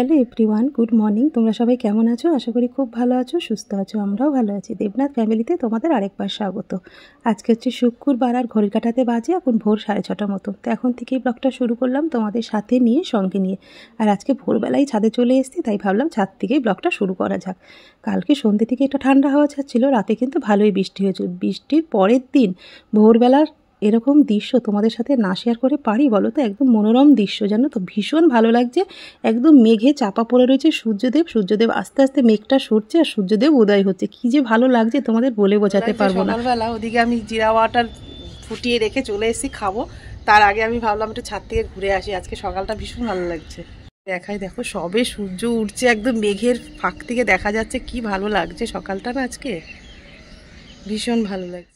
Hello everyone, good morning. তোমরা সবাই কেমন আছো? আশা করি খুব ভালো আছো, সুস্থ আছো। আমরাও ভালো আছি। দেবনাথ ফ্যামিলিতে তোমাদের আরেকবার স্বাগত। আজকে হচ্ছে শুক্রবার আর ঘড়ি কাটাতে বাজে এখন ভোর 6:30 মতো। তো এখন থেকেই ব্লগটা শুরু করলাম তোমাদের সাথে নিয়ে, সঙ্গে নিয়ে। আর আজকে ভোরবেলায় ছাদে চলে এসেছি, তাই ভাবলাম ছাদ থেকেই ব্লগটা শুরু করা যাক। কালকে সন্ধ্যে থেকে একটা ঠান্ডা হাওয়া ছাড়ছিল, রাতে কিন্তু ভালোই বৃষ্টি হয়েছিল। বৃষ্টির পরের দিন ভোরবেলার এরকম দৃশ্য তোমাদের সাথে না শেয়ার করে পারি বলো তো? একদম মনোরম দৃশ্য, জানো তো, ভীষণ ভালো লাগছে। একদম মেঘে চাপা পড়ে রয়েছে সূর্যদেব আস্তে আস্তে মেঘটা সরছে আর সূর্যদেব উদয় হচ্ছে। কি যে ভালো লাগছে তোমাদের বলে বোঝাতে পারবো না। সকালবেলা ওদিকে আমি জিরা ওয়াটার ফুটিয়ে রেখে চলে এসেছি খাবো, তার আগে আমি ভাবলাম একটু ছাদ থেকে ঘুরে আসি। আজকে সকালটা ভীষণ ভালো লাগছে। দেখাই, দেখো সবে সূর্য উঠছে, একদম মেঘের ফাঁক থেকে দেখা যাচ্ছে। কি ভালো লাগছে সকালটা না, আজকে ভীষণ ভালো লাগছে।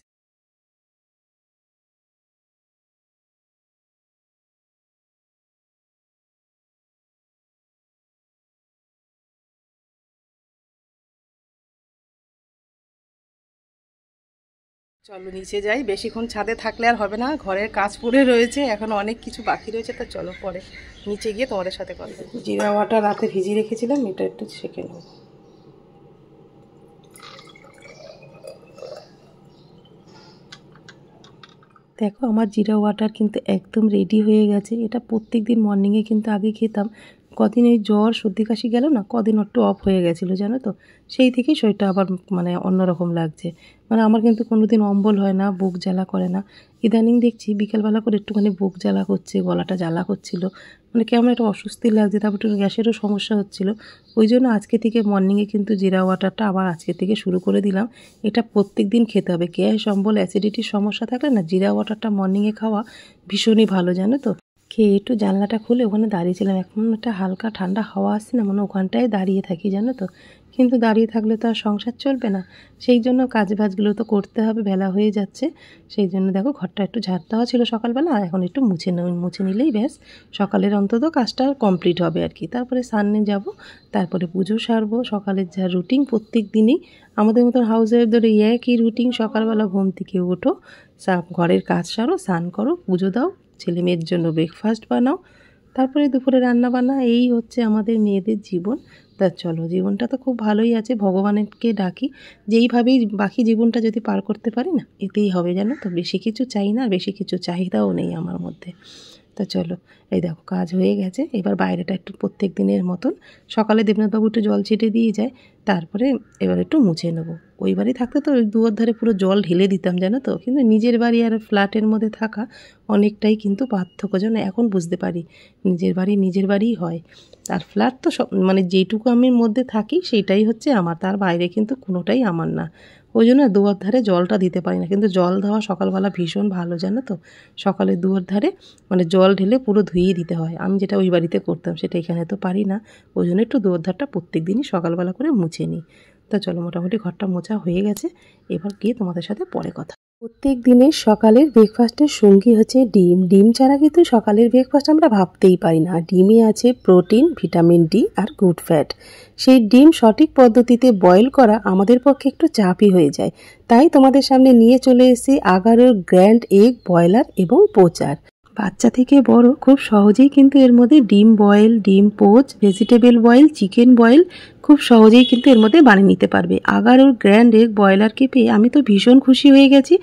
চলো নিচে যাই, বেশিক্ষণ ছাদে থাকলে আর হবে না, ঘরের কাজ পড়ে রয়েছে, এখন অনেক কিছু বাকি রয়েছে। তো চলো পরে নিচে গিয়ে তোমাদের সাথে কথা বলবো। জিরা ওয়াটার রাতে ভিজিয়ে রেখেছিলাম, এটা একটু সেঁকে নেব। দেখো আমার জিরা ওয়াটার কিন্তু একদম রেডি হয়ে গেছে। এটা প্রত্যেক দিন মর্নিংয়ে কিন্তু আগে খেতাম। কদিন এই জ্বর সর্দি কাশি গেল না, কদিন একটু অফ হয়ে গেছিলো জানো তো, সেই থেকেই শরীরটা আবার মানে অন্যরকম লাগছে। মানে আমার কিন্তু কোনোদিন অম্বল হয় না, বুক জ্বালা করে না। ইদানিং দেখছি বিকেলবেলা করে একটুখানি বুক জ্বালা করছে, গলাটা জ্বালা করছিল, মানে কেমন একটা অস্বস্তি লাগছে। তারপর একটু গ্যাসেরও সমস্যা হচ্ছিল। ওই জন্য আজকে থেকে মর্নিংয়ে কিন্তু জিরা ওয়াটারটা আবার আজকে থেকে শুরু করে দিলাম। এটা প্রত্যেক দিন খেতে হবে। গ্যাস অম্বল অ্যাসিডিটির সমস্যা থাকলে না, জিরা ওয়াটারটা মর্নিংয়ে খাওয়া ভীষণই ভালো জানো তো। খেয়ে একটু জানলাটা খুলে ওখানে দাঁড়িয়েছিলাম, এখন একটা হালকা ঠান্ডা হাওয়া আসছে না, মানে ওখানটায় দাঁড়িয়ে থাকি জানো তো। কিন্তু দাঁড়িয়ে থাকলে তো আর সংসার চলবে না, সেই জন্য কাজবাজগুলো তো করতে হবে, বেলা হয়ে যাচ্ছে। সেই জন্য দেখো ঘরটা একটু ঝাড় দেওয়া ছিল সকালবেলা, এখন একটু মুছে নিলেই ব্যাস সকালের অন্তত কাজটা কমপ্লিট হবে আর কি। তারপরে সামনে যাব, তারপরে পুজো সারবো। সকালের যা রুটিন প্রত্যেক দিনই আমাদের মতন হাউসওয়াইফদের একই রুটিন। সকালবেলা ঘুম থেকে ওঠো, ঘরের কাজ সারো, স্নান করো, পুজো দাও, ছেলে মেয়ের জন্য ব্রেকফাস্ট বানাও, তারপরে দুপুরে রান্না বান্না। এই হচ্ছে আমাদের মেয়েদের জীবন। তা চলো, জীবনটা তো খুব ভালোই আছে, ভগবানকে ডাকি যেইভাবেই বাকি জীবনটা যদি পার করতে পারি না, এতেই হবে জানো তো। বেশি কিছু চাই না, বেশি কিছু চাহিদাও নেই আমার মধ্যে। তা চলো, এই দেখো কাজ হয়ে গেছে। এবার বাইরেটা একটু প্রত্যেক দিনের মতন সকালে দেবনাথবাবু একটু জল ছিটে দিয়ে যায়, তারপরে এবার একটু মুছে নেবো। ওই বাড়ি থাকতে তো ওই দুয়ার ধারে পুরো জল ঢেলে দিতাম জানো তো, কিন্তু নিজের বাড়ি আর ফ্ল্যাটের মধ্যে থাকা অনেকটাই কিন্তু পার্থক্য, যেন এখন বুঝতে পারি নিজের বাড়িই হয়। আর ফ্ল্যাট তো সব মানে যেইটুকু আমি মধ্যে থাকি সেইটাই হচ্ছে আমার, তার বাইরে কিন্তু কোনোটাই আমার না। ওই জন্য দুয়ার ধারে জলটা দিতে পারি না, কিন্তু জল দেওয়া সকালবেলা ভীষণ ভালো জানো তো। সকালে দুয়ার ধারে মানে জল ঢেলে পুরো ধুইয়ে দিতে হয়। আমি যেটা ওই বাড়িতে করতাম সেটা এখানে তো পারি না, ওই জন্য একটু দুয়ার ধারটা প্রত্যেক দিনই সকালবেলা করে মুছে নিই। তা চলো, মোটামুটি ঘরটা মোছা হয়ে গেছে, এবার গিয়ে তোমাদের সাথে পরে কথা। প্রত্যেক দিনের সকালের ব্রেকফাস্টের সঙ্গী হচ্ছে ডিম। ডিম ছাড়া কিন্তু সকালের ব্রেকফাস্ট আমরা ভাবতেই পারি না। ডিমে আছে প্রোটিন, ভিটামিন ডি আর গুড ফ্যাট। সেই ডিম সঠিক পদ্ধতিতে বয়েল করা আমাদের পক্ষে একটু চাপই হয়ে যায়, তাই তোমাদের সামনে নিয়ে চলে এসেছি আগারোর গ্র্যান্ড এগ বয়লার এবং পোচার। বাচ্চা থেকে বড় খুব সহজেই কিন্তু এর মধ্যে ডিম বয়েল, ডিম poach, vegetable boil, chicken boil খুব সহজেই কিন্তু এর মধ্যে বানিয়ে নিতে পারবে। আগারোর গ্র্যান্ড এগ বয়লারকে পেয়ে আমি তো ভীষণ খুশি হয়ে গেছি।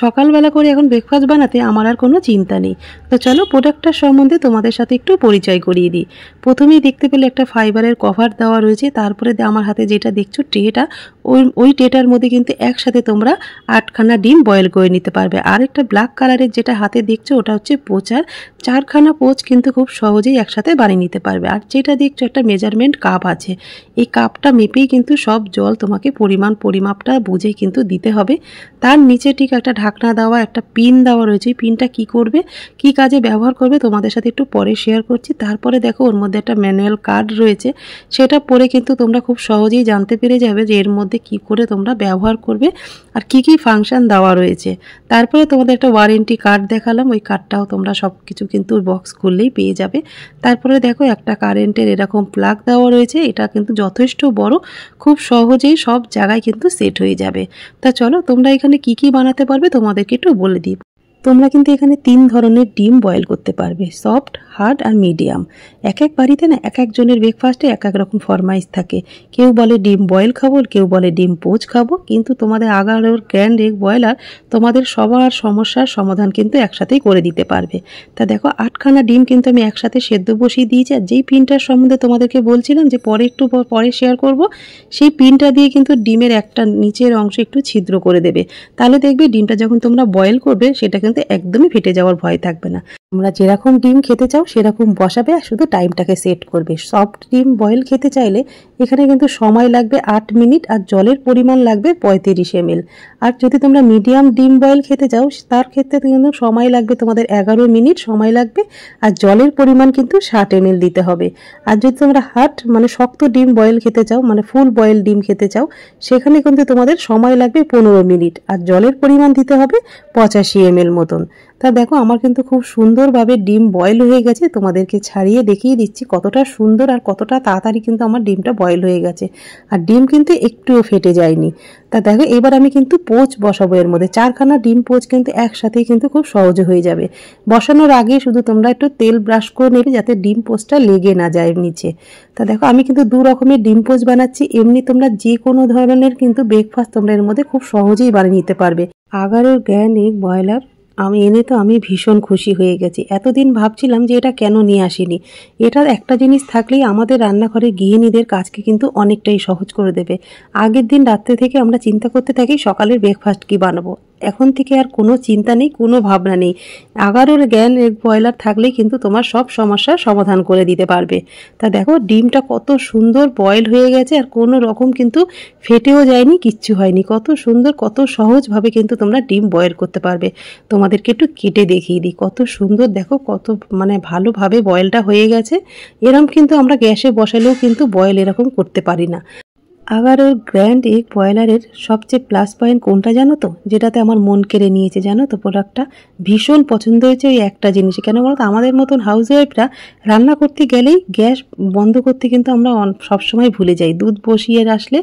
সকালবেলা করে এখন ব্রেকফাস্ট বানাতে আমার আর কোনো চিন্তা নেই। তো চলো প্রোডাক্টটার সম্বন্ধে তোমাদের সাথে একটু পরিচয় করিয়ে দিই। প্রথমেই দেখতে পেলে একটা ফাইবারের কভার দেওয়া রয়েছে, তারপরে আমার হাতে যেটা দেখছো ট্রেটা, ওই ট্রেটার মধ্যে কিন্তু একসাথে তোমরা 8খানা ডিম বয়েল করে নিতে পারবে। আর একটা ব্ল্যাক কালারের যেটা হাতে দেখছো ওটা হচ্ছে পোচার, 4খানা পোচ কিন্তু খুব সহজেই একসাথে বানিয়ে নিতে পারবে। আর যেটা দেখছো একটা মেজারমেন্ট কাপ আছে, এই কাপটা মেপেই কিন্তু সব জল তোমাকে পরিমাপটা বুঝে কিন্তু দিতে হবে। তার নিচে ঠিক একটা ঢাকনা দেওয়া, একটা পিন দেওয়া রয়েছে। এই পিনটা কি করবে, কি কাজে ব্যবহার করবে তোমাদের সাথে একটু পরে শেয়ার করছি। তারপরে দেখো ওর মধ্যে একটা ম্যানুয়াল কার্ড রয়েছে, সেটা পড়ে কিন্তু তোমরা খুব সহজেই জানতে পেরে যাবে যে এর মধ্যে কি করে তোমরা ব্যবহার করবে আর কি কি ফাংশন দেওয়া রয়েছে। তারপরে তোমাদের একটা ওয়ারেন্টি কার্ড দেখালাম, ওই কার্ডটাও তোমরা সব কিছু কিন্তু বক্স খুললেই পেয়ে যাবে। তারপরে দেখো একটা কারেন্টের এরকম প্লাগ দেওয়া রয়েছে, এটা কিন্তু যথেষ্ট বড়, খুব সহজেই সব জায়গায় কিন্তু সেট হয়ে যাবে। তা চলো তোমরা এখানে কি কি বানাতে পারবে তোমাদেরকে একটু বলে দিই। তোমরা কিন্তু এখানে 3 ধরনের ডিম বয়েল করতে পারবে, সফট, হার্ড আর মিডিয়াম। এক এক বাড়িতে না এক একজনের ব্রেকফাস্টে এক এক রকম ফরমাইশ থাকে। কেউ বলে ডিম বয়েল খাবো, কেউ বলে ডিম পোচ খাবো, কিন্তু তোমাদের আগারোর গ্র্যান্ড এগ বয়লার তোমাদের সবার সমস্যার সমাধান কিন্তু একসাথেই করে দিতে পারবে। তা দেখো 8খানা ডিম কিন্তু আমি একসাথে সেদ্ধ বসিয়ে দিয়েছি। আর যেই পিনটার সম্বন্ধে তোমাদেরকে বলছিলাম যে একটু পরে শেয়ার করব, সেই পিনটা দিয়ে কিন্তু ডিমের একটা নিচের অংশ একটু ছিদ্র করে দেবে। তাহলে দেখবে ডিমটা যখন তোমরা বয়েল করবে সেটা কিন্তু একদমই ফেটে যাওয়ার ভয় থাকবে না। তোমরা যেরকম ডিম খেতে চাও সেরকম বসাবে আর শুধু টাইমটাকে সেট করবে। সফট ডিম বয়েল খেতে চাইলে এখানে কিন্তু সময় লাগবে 8 মিনিট আর জলের পরিমাণ লাগবে 35 ml। আর যদি তোমরা মিডিয়াম ডিম বয়েল খেতে চাও তার ক্ষেত্রে কিন্তু সময় লাগবে তোমাদের 11 মিনিট সময় লাগবে, আর জলের পরিমাণ কিন্তু 60 ml দিতে হবে। আর যদি তোমরা হার্ড মানে শক্ত ডিম বয়েল খেতে চাও, মানে ফুল বয়েল ডিম খেতে চাও, সেখানে কিন্তু তোমাদের সময় লাগবে 15 মিনিট আর জলের পরিমাণ দিতে হবে 85 ml মতন। তা দেখো আমার কিন্তু খুব সুন্দরভাবে ডিম বয়েল হয়ে গেছে। তোমাদেরকে ছাড়িয়ে দেখিয়ে দিচ্ছি কতটা সুন্দর আর কতটা তাড়াতাড়ি কিন্তু আমার ডিমটা বয়েল হয়ে গেছে। আর ডিম কিন্তু একটুও ফেটে যায়নি। তা দেখো এবার আমি কিন্তু পোচ বসাবো এর মধ্যে। 4খানা ডিম পোচ কিন্তু একসাথেই কিন্তু খুব সহজে হয়ে যাবে। বসানোর আগে শুধু তোমরা একটু তেল ব্রাশ করে নেবে যাতে ডিম পোচটা লেগে না যায় নিচে। তা দেখো আমি কিন্তু 2 রকমের ডিম পোচ বানাচ্ছি। এমনি তোমরা যে কোনো ধরনের কিন্তু ব্রেকফাস্ট তোমরা এর মধ্যে খুব সহজেই বানিয়ে নিতে পারবে। আগারোর গ্র্যান্ড এগ বয়লার আমি এনে তো আমি ভীষণ খুশি হয়ে গেছি। এতদিন ভাবছিলাম যে এটা কেন নিয়ে আসিনি। এটার একটা জিনিস থাকলেই আমাদের রান্নাঘরে গৃহিণীদের কাজকে কিন্তু অনেকটাই সহজ করে দেবে। আগের দিন রাত্রে থেকে আমরা চিন্তা করতে থাকি সকালের ব্রেকফাস্ট কি বানাবো। এখন থেকে আর কোনো চিন্তা নেই, কোনো ভাবনা নেই। আগারোর গ্র্যান্ড এগ বয়লার থাকলেই কিন্তু তোমার সব সমস্যার সমাধান করে দিতে পারবে। তা দেখো ডিমটা কত সুন্দর বয়েল হয়ে গেছে আর কোনো রকম কিন্তু ফেটেও যায়নি, কিচ্ছু হয়নি। কত সুন্দর, কত সহজভাবে কিন্তু তোমরা ডিম বয়েল করতে পারবে। তোমাদেরকে একটু কেটে দেখিয়ে দিই কত সুন্দর, দেখো কত মানে ভালোভাবে বয়েলটা হয়ে গেছে। এরকম কিন্তু আমরা গ্যাসে বসালেও কিন্তু বয়েল এরকম করতে পারি না। আগারোর গ্র্যান্ড এগ বয়লারের সবচেয়ে প্লাস পয়েন্ট কোনটা জানো তো, যেটাতে আমার মন কেড়ে নিয়েছে জানো তো, প্রোডাক্টটা ভীষণ পছন্দ হয়েছে ওই একটা জিনিস। কেন বলো তো, আমাদের মতন হাউসওয়াইফরা রান্না করতে গেলেই গ্যাস বন্ধ করতে কিন্তু আমরা সবসময় ভুলে যাই। দুধ বসিয়ে আসলে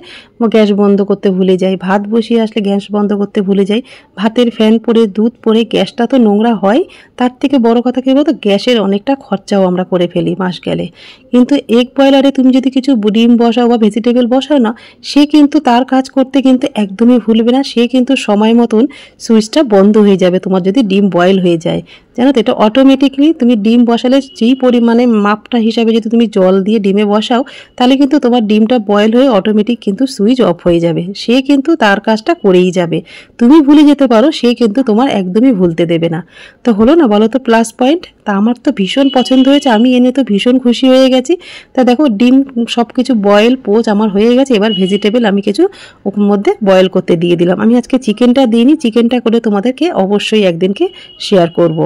গ্যাস বন্ধ করতে ভুলে যাই, ভাত বসিয়ে আসলে গ্যাস বন্ধ করতে ভুলে যাই, ভাতের ফ্যান পরে দুধ পরে গ্যাসটা তো নোংরা হয়। তার থেকে বড় কথা কি বলতো, গ্যাসের অনেকটা খরচাও আমরা করে ফেলি মাস গেলে। কিন্তু এগ বয়লারে তুমি যদি কিছু ডিম বসাও বা ভেজিটেবল বসাও না, সে কিন্তু তার কাজ করতে কিন্তু একদমই ভুলবে না। সে কিন্তু সময় মতন সুইচটা বন্ধ হয়ে যাবে তোমার যদি ডিম বয়েল হয়ে যায়। জানো তো, এটা অটোমেটিকলি তুমি ডিম বসালে যেই পরিমাণে মাপটা হিসাবে যদি তুমি জল দিয়ে ডিমে বসাও, তাহলে কিন্তু তোমার ডিমটা বয়েল হয়ে অটোমেটিক কিন্তু সুইচ অফ হয়ে যাবে। সে কিন্তু তার কাজটা করেই যাবে। তুমি ভুলে যেতে পারো, সে কিন্তু তোমার একদমই ভুলতে দেবে না। তো হলো না বলো তো প্লাস পয়েন্ট? তা আমার তো ভীষণ পছন্দ হয়েছে, আমি এনে তো ভীষণ খুশি হয়ে গেছি। তা দেখো ডিম সব কিছু বয়েল পোচ আমার হয়ে গেছে। এবার ভেজিটেবল আমি কিছু ওর মধ্যে বয়েল করতে দিয়ে দিলাম। আমি আজকে চিকেনটা দিইনি, চিকেনটা করে তোমাদেরকে অবশ্যই একদিনকে শেয়ার করব।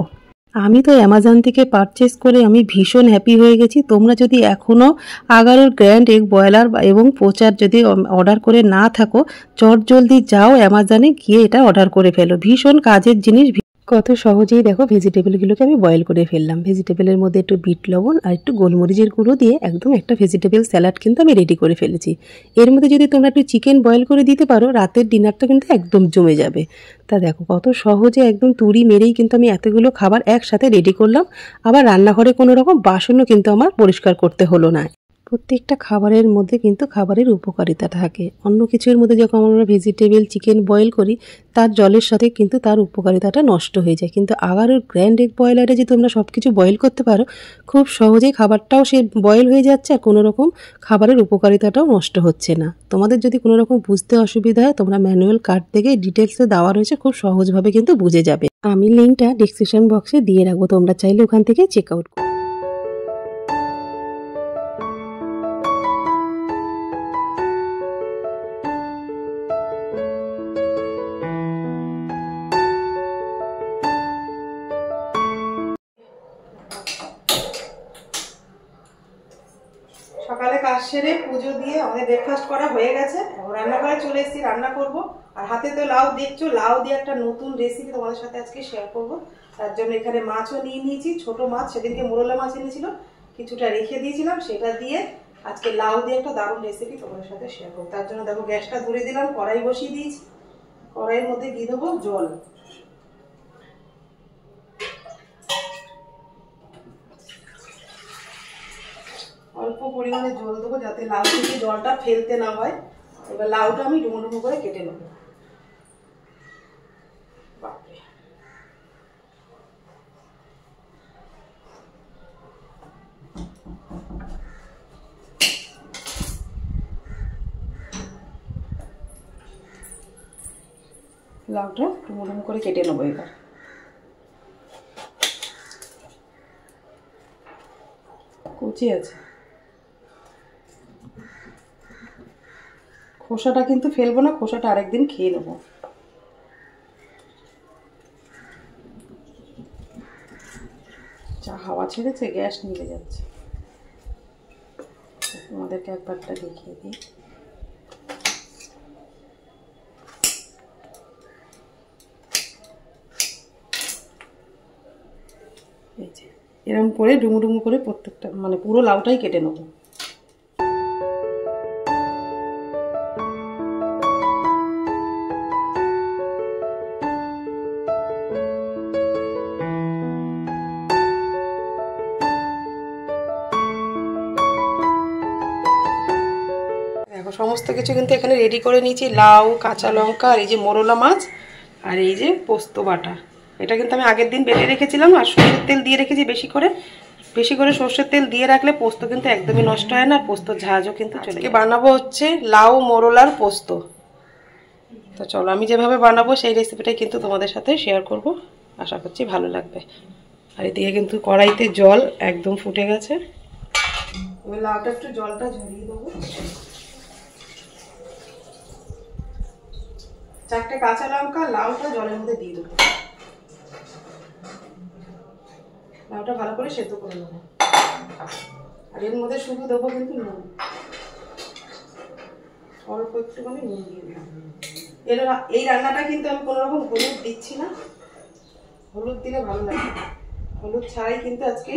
আমি তো অ্যামাজন থেকে পারচেস করে আমি ভীষণ হ্যাপি হয়ে গেছি। তোমরা যদি এখনও আগারোর গ্র্যান্ড এগ বয়লার এবং পোচার যদি অর্ডার করে না থাকো, চটজলদি যাও অ্যামাজনে গিয়ে এটা অর্ডার করে ফেলো। ভীষণ কাজের জিনিস। কত সহজেই দেখো ভেজিটেবলগুলোকে আমি বয়েল করে ফেললাম। ভেজিটেবলের মধ্যে একটু বিট লবণ আর একটু গোলমরিচের গুঁড়ো দিয়ে একদম একটা ভেজিটেবল স্যালাড কিন্তু আমি রেডি করে ফেলেছি। এর মধ্যে যদি তোমরা একটু চিকেন বয়েল করে দিতে পারো, রাতের ডিনারটা কিন্তু একদম জমে যাবে। তা দেখো কত সহজে একদম তুড়ি মেরেই কিন্তু আমি এতগুলো খাবার একসাথে রেডি করলাম। আবার রান্নাঘরে কোনো রকম বাসনও কিন্তু আমার পরিষ্কার করতে হলো না। প্রত্যেকটা খাবারের মধ্যে কিন্তু খাবারের উপকারিতা থাকে। অন্য কিছুর মধ্যে যখন আমরা ভেজিটেবল চিকেন বয়েল করি, তার জলের সাথে কিন্তু তার উপকারিতাটা নষ্ট হয়ে যায়। কিন্তু আগারোর গ্র্যান্ড এগ বয়লারে যে তোমরা সব কিছু বয়েল করতে পারো, খুব সহজেই খাবারটাও সে বয়েল হয়ে যাচ্ছে আর কোনো রকম খাবারের উপকারিতাটাও নষ্ট হচ্ছে না। তোমাদের যদি কোনো রকম বুঝতে অসুবিধা হয়, তোমরা ম্যানুয়াল কার্ড থেকে ডিটেলসে দেওয়া রয়েছে, খুব সহজভাবে কিন্তু বুঝে যাবে। আমি লিঙ্কটা ডিসক্রিপশন বক্সে দিয়ে রাখবো, তোমরা চাইলে ওখান থেকে চেক আউট করো। সকালে কাজ সেরে পুজো দিয়ে আমাদের ব্রেকফাস্ট করা হয়ে গেছে। রান্নাঘরে চলে এসেছি, রান্না করব। আর হাতে তো লাউ দেখছো, লাউ দিয়ে একটা নতুন রেসিপি তোমাদের সাথে আজকে শেয়ার করব। তার জন্য এখানে মাছও নিয়ে নিয়েছি, ছোট মাছ। সেদিনকে মোরলা মাছ এনেছিল, কিছুটা রেখে দিয়েছিলাম, সেটা দিয়ে আজকে লাউ দিয়ে একটা দারুণ রেসিপি তোমাদের সাথে শেয়ার করব। তার জন্য দেখো গ্যাসটা ধরে দিলাম, কড়াই বসিয়ে দিয়েছি। কড়াইয়ের মধ্যে দিয়ে দেবো জল। পরিমাণে জল দেবো যাতে লাউ থেকে জলটা ফেলতে না হয়। এবার লাউটা আমি ডুমো ডুমো করে কেটে নেব। লাউটা ডুমো ডুমো করে কেটে নেবো। এবার কুচি আছে, খোসাটা কিন্তু ফেলবো না, খোসাটা আরেকদিন খেয়ে নেবো। যা হাওয়া ছেড়েছে গ্যাস নিভে যাচ্ছে। তোমাদেরকে একবারটা দেখিয়ে দিই। এই যে এরকম করে ডুমো ডুমো করে প্রত্যেকটা মানে পুরো লাউটাই কেটে নেবো। দেখো সমস্ত কিছু কিন্তু এখানে রেডি করে নিয়েছি। লাউ, কাঁচা লঙ্কা, আর এই যে মোরলা মাছ, আর এই যে পোস্ত বাটা। এটা কিন্তু আমি আগের দিন বেটে রেখেছিলাম, আর সরষের তেল দিয়ে রেখেছি বেশি করে। বেশি করে সরষের তেল দিয়ে রাখলে পোস্ত কিন্তু একদমই নষ্ট হয় না, আর পোস্তর ঝাঁঝও কিন্তু চলে যায়। বানাবো হচ্ছে লাউ মোরলার পোস্ত। তো চলো আমি যেভাবে বানাবো সেই রেসিপিটাই কিন্তু তোমাদের সাথে শেয়ার করব, আশা করছি ভালো লাগবে। আর এদিকে কিন্তু কড়াইতে জল একদম ফুটে গেছে। এবার লাউটা একটু জলটা ঝরিয়ে দেবো। 4টে কাঁচা লঙ্কা লাউটা জলের মধ্যে দিয়ে দেবো। লাউটা ভালো করে সেদ্ধ করে নেবো। আর এর মধ্যে শুধু দেবো কিন্তু নুন, অল্প একটুখানি নুন দিয়ে দেবো। এই রান্নাটা কিন্তু আমি কোনো রকম হলুদ দিচ্ছি না, হলুদ দিলে ভালো লাগে। হলুদ ছাড়াই কিন্তু আজকে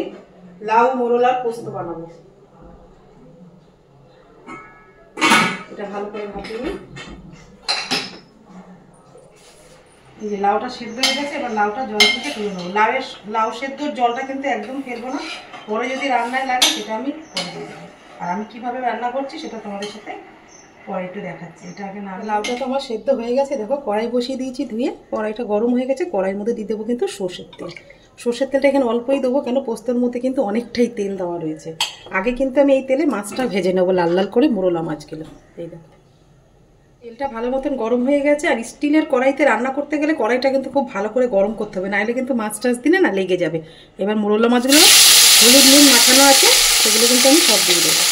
লাউ মোরলার পোস্ত বানাবো। এটা ভালো করে ভাপিয়ে নিই। এই যে লাউটা সেদ্ধ হয়ে গেছে, এবার লাউটা জল থেকে তুলে নেবো। লাউ সেদ্ধর জলটা কিন্তু একদম ফেলবো না, পরে যদি রান্নায় লাগে সেটা আমি করে দেবো। আর আমি কীভাবে রান্না করছি সেটা তোমাদের সাথে পরে একটু দেখাচ্ছি। এটা আগে না, লাউটা তো আমার সেদ্ধ হয়ে গেছে। দেখো কড়াই বসিয়ে দিয়েছি ধুয়ে, কড়াইটা গরম হয়ে গেছে। কড়াইয়ের মধ্যে দিয়ে দেবো কিন্তু সর্ষের তেল। সর্ষের তেলটা এখানে অল্পই দেবো, কেন পোস্তর মধ্যে কিন্তু অনেকটাই তেল দেওয়া রয়েছে। আগে কিন্তু আমি এই তেলে মাছটা ভেজে নেবো, লাল লাল করে মোরলা মাছগুলো। এই দেখো তেলটা ভালো মতন গরম হয়ে গেছে। আর স্টিলের কড়াইতে রান্না করতে গেলে কড়াইটা কিন্তু খুব ভালো করে গরম করতে হবে, নাহলে কিন্তু মাছ টাছ দিলে না লেগে যাবে। এবার মোরলা মাছগুলো হলুদ নুন মাখানো আছে সেগুলো কিন্তু আমি সব দিয়ে দেবো।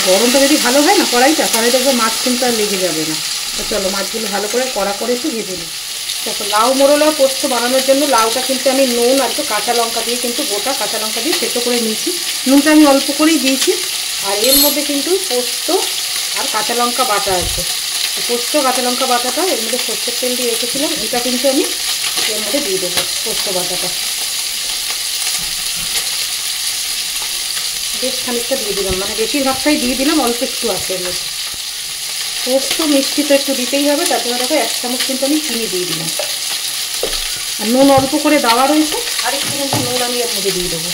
গরমটা যদি ভালো হয় না কড়াইটা একবার মাছ কিন্তু আর লেগে যাবে না। তো চলো মাছগুলো ভালো করে কড়া করে একটু ভেজে নিই। দেখো লাউ মোরলা পোস্ত বানানোর জন্য লাউটা কিন্তু আমি নুন আর একটু কাঁচা লঙ্কা দিয়ে কিন্তু গোটা কাঁচা লঙ্কা দিয়ে সেদ্ধ করে নিয়েছি। নুনটা আমি অল্প করেই দিয়েছি। আর এর মধ্যে কিন্তু পোস্ত আর কাঁচা লঙ্কা বাটা আছে। পোস্ত কাঁচা লঙ্কা বাটাটা এর মধ্যে সর্ষের তেল দিয়ে রেখেছিলাম, এটা কিন্তু আমি এর মধ্যে দিয়ে দেবো। পোস্ত বাটাটা বেশ খানিকটা দিয়ে দিলাম, মানে বেশিরভাগটাই দিয়ে দিলাম, অল্প একটু আছে এর মধ্যে। পোস্ত মিষ্টি তো একটু দিতেই হবে, তারপরে দেখো 1 চামচ কিন্তু আমি চিনি দিয়ে দিলাম। আর নুন অল্প করে দেওয়া রয়েছে, আর একটু কিন্তু নুন আমি এর মধ্যে দিয়ে দেবো।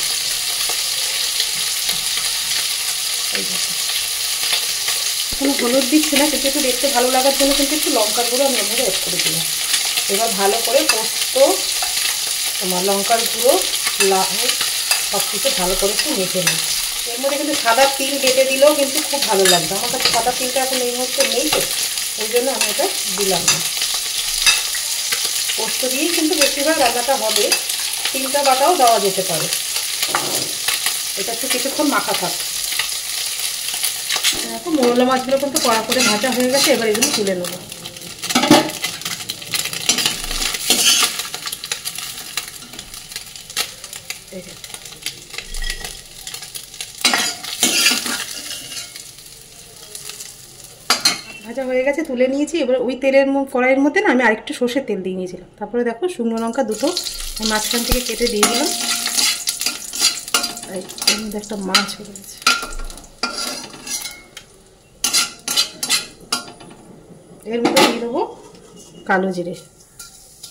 কোনো হলুদ দিচ্ছি না, কিন্তু একটু দেখতে ভালো লাগার জন্য কিন্তু একটু লঙ্কার গুঁড়ো আমি এর মধ্যে অ্যাড করে দিলাম। এবার ভালো করে পোস্ত, তোমার লঙ্কার গুঁড়ো, লাউ সব কিছু ভালো করে একটু মেখে নিই। এর মধ্যে কিন্তু সাদা তিল বেটে দিলেও কিন্তু খুব ভালো লাগবে। আমার কাছে সাদা তিলটা এখন এই মুহূর্তে নেই, তো ওই জন্য আমি এটা দিলাম না। পোস্ত দিয়েই কিন্তু বেশিরভাগ রান্নাটা হবে, তিলটা বাটাও দেওয়া যেতে পারে। এটা একটু কিছুক্ষণ মাখা থাক। এখন মোরলা মাছগুলো কিন্তু কড়া করে ভাজা হয়ে গেছে, এবার এগুলো তুলে নেবো। ভাজা হয়ে গেছে, তুলে নিয়েছি। এবার ওই তেলের কড়াইয়ের মধ্যে না আমি আরেকটু সর্ষের তেল দিয়ে নিয়েছিলাম। তারপরে দেখো শুকনো লঙ্কা দুটো মাঝখান থেকে কেটে দিয়ে দিলাম। এর মধ্যে একটা মাছ হয়ে গেছে। এর মধ্যে দিয়ে দেবো কালো জিরে।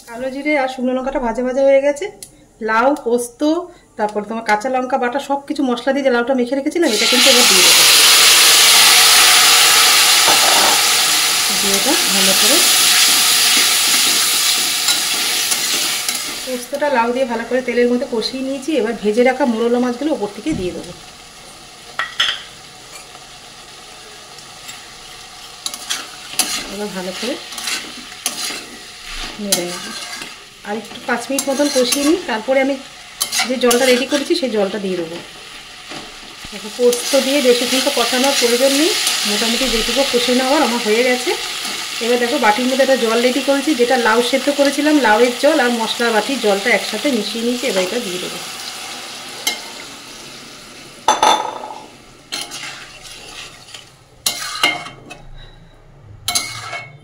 কালো জিরে আর শুকনো লঙ্কাটা ভাজা ভাজা হয়ে গেছে। লাউ, পোস্ত, তারপর তোমার কাঁচা লঙ্কা বাটা সব কিছু মশলা দিয়ে যে লাউটা মেখে রেখেছিলাম এটা কিন্তু এবার দিয়ে দেবো। দিয়ে এটা ভালো করে পোস্তটা লাউ দিয়ে ভালো করে তেলের মধ্যে কষিয়ে নিয়েছি। এবার ভেজে রাখা মোরলা মাছগুলো ওপর থেকে দিয়ে দেবো। এবার ভালো করে নেড়ে নেব। আর একটু 5 মিনিট মতন কষিয়ে নিই, তারপরে আমি যে জলটা রেডি করেছি সেই জলটা দিয়ে দেবো। পোস্ত দিয়ে বেশি কিন্তু কষানোর প্রয়োজন নেই, মোটামুটি যেটুকু কষিয়ে নেওয়ার আমার হয়ে গেছে। এবার দেখো বাটির মধ্যে একটা জল রেডি করেছি, যেটা লাউ সেদ্ধ করেছিলাম, লাউয়ের জল আর মশলা বাটির জলটা একসাথে মিশিয়ে নিয়েছি। এবার এটা দিয়ে দেবো।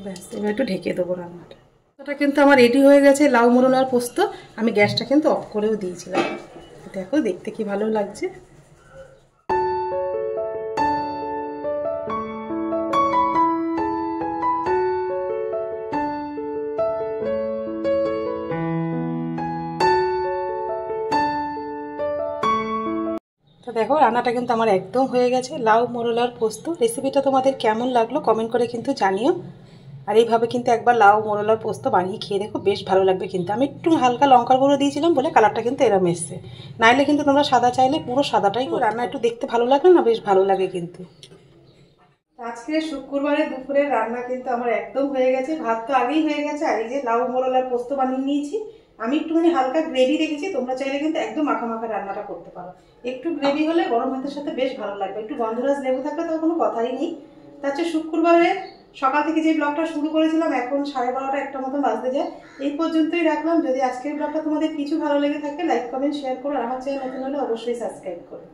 ব্যাস, এবার একটু ঢেকে দেবো রান্নাটা। এটা কিন্তু আমার রেডি হয়ে গেছে, লাউ মোরলার পোস্ত। আমি গ্যাসটা কিন্তু অফ করেও দিয়েছিলাম। দেখো দেখতে কি ভালো লাগছে। তো দেখো রান্নাটা কিন্তু আমার একদম হয়ে গেছে, লাউ মোরলার পোস্ত। রেসিপিটা তোমাদের কেমন লাগলো কমেন্ট করে কিন্তু জানিও। আর এইভাবে কিন্তু একবার লাউ মোরলার পোস্ত বানিয়ে খেয়ে দেখো, বেশ ভালো লাগবে। কিন্তু আমি একটু হালকা লঙ্কার গুঁড়ো দিয়েছিলাম বলে কালারটা কিন্তু এরম এসছে, নাইলে কিন্তু তোমরা সাদা চাইলে পুরো সাদাটাই। রান্না একটু দেখতে ভালো লাগে না, বেশ ভালো লাগে কিন্তু। আজকে শুক্রবারে দুপুরের রান্না কিন্তু আমার একদম হয়ে গেছে। ভাত তো আগেই হয়ে গেছে, আর এই যে লাউ মোরলার পোস্ত বানিয়ে নিয়েছি। আমি একটুখানি হালকা গ্রেভি রেখেছি, তোমরা চাইলে কিন্তু একদম মাখা মাখা রান্নাটা করতে পারো। একটু গ্রেভি হলে গরম ভাতের সাথে বেশ ভালো লাগবে। একটু গন্ধরাজ লেবু থাকলে তো কোনো কথাই নেই। তার চেয়ে শুক্রবারে সকাল থেকে যে ব্লগটা শুরু করেছিলাম, এখন 12:30 একটা মতন বাজতে যায়। এই পর্যন্তই রাখলাম। যদি আজকের ব্লগটা তোমাদের কিছু ভালো লেগে থাকে লাইক কমেন্ট শেয়ার করো, আর আমার চ্যানেল নতুন হলে অবশ্যই সাবস্ক্রাইব করো।